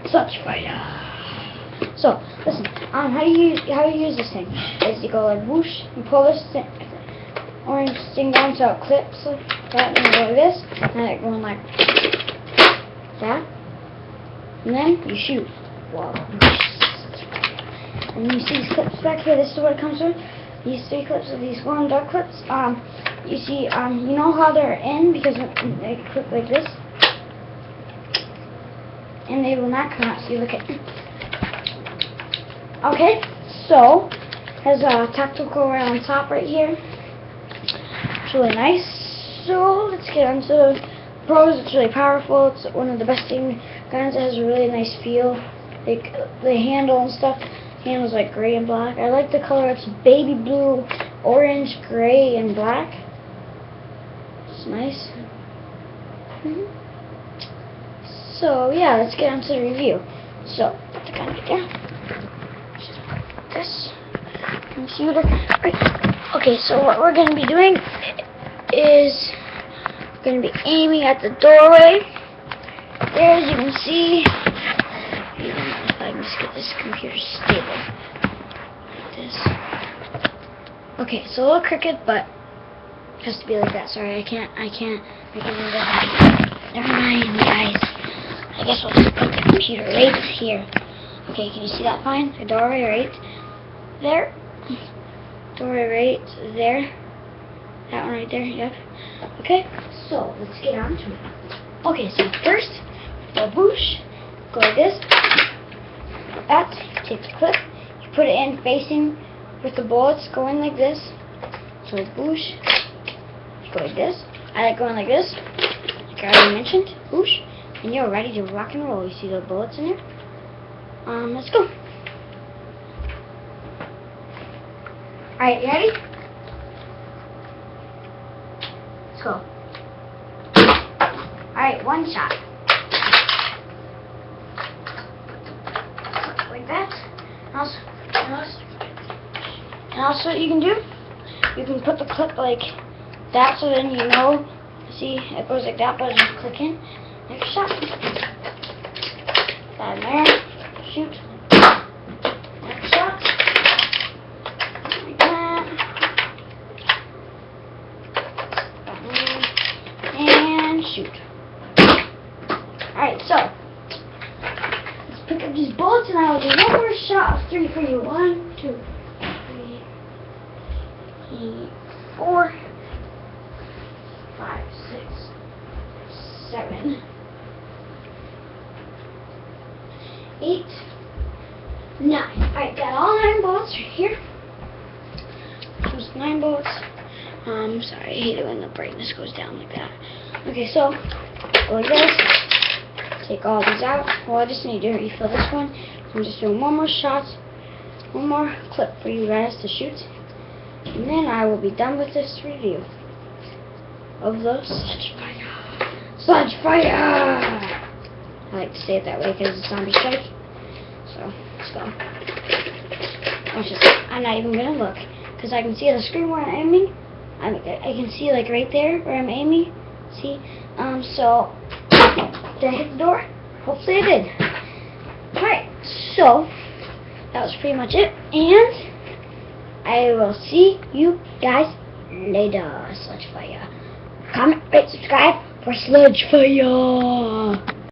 Sledgefire. So listen, how you use this thing is you go like whoosh, you pull this thing, orange thing down so it clips like that, and you go like this, and it going like that, and then you shoot. Wow. And you see these clips back here. This is what it comes with. These 3 clips are these glow dark clips. You see, you know how they're in because they clip like this, and they will not come out. So you look at. Okay, so has a tactical rail on top right here. It's really nice. So let's get on to pros. It's really powerful. It's one of the best thing guns. It has a really nice feel. Like the handle and stuff. The handle's like gray and black. I like the color. It's baby blue, orange, gray, and black. It's nice. So yeah, let's get on to the review. So put the gun right there. This computer. Right. Okay, so what we're going to be doing is we're going to be aiming at the doorway. There, as you can see. If I can just get this computer stable. Like this. Okay, so a little crooked, but it has to be like that. Sorry, I can't make it like that. Never mind, guys. I guess we'll just put the computer right here. Okay, can you see that fine? The doorway right there. Doorway right there. That one right there, yep. Okay, so let's get on to it. Okay, so first, the boosh, go like this. That, take the clip, you put it in facing with the bullets going like this. So boosh, go like this. I like going like this, like I already mentioned, boosh, and you're ready to rock and roll. You see the bullets in there? Let's go. Alright, you ready? Let's go. Alright, one shot. Like that. And also what you can do, you can put the clip like that so then you know, see, it goes like that, but just click in. Next shot. That in there. Shoot. Next shot. Like that. And shoot. Alright, so let's pick up these bullets and I will do one more shot of 3 for you. 1, 2, 3, 4, 5, 6, 7, 8, 9. Alright, got all 9 bullets right here. Those 9 bullets. Sorry, I hate it when the brightness goes down like that. Okay, so go like this. Take all these out. Well, I just need to refill this one. So I'm just doing one more shot, one more clip for you guys to shoot, and then I will be done with this review of the Sledgefire. Sledgefire! I like to say it that way because it's zombie strike. So, let's go. I'm not even going to look because I can see the screen where I'm aiming. I can see like right there where I'm aiming. See? So, did I hit the door? Hopefully I did. Alright, so, that was pretty much it. And I will see you guys later. Sledgefire. Comment, rate, subscribe for Sledgefire.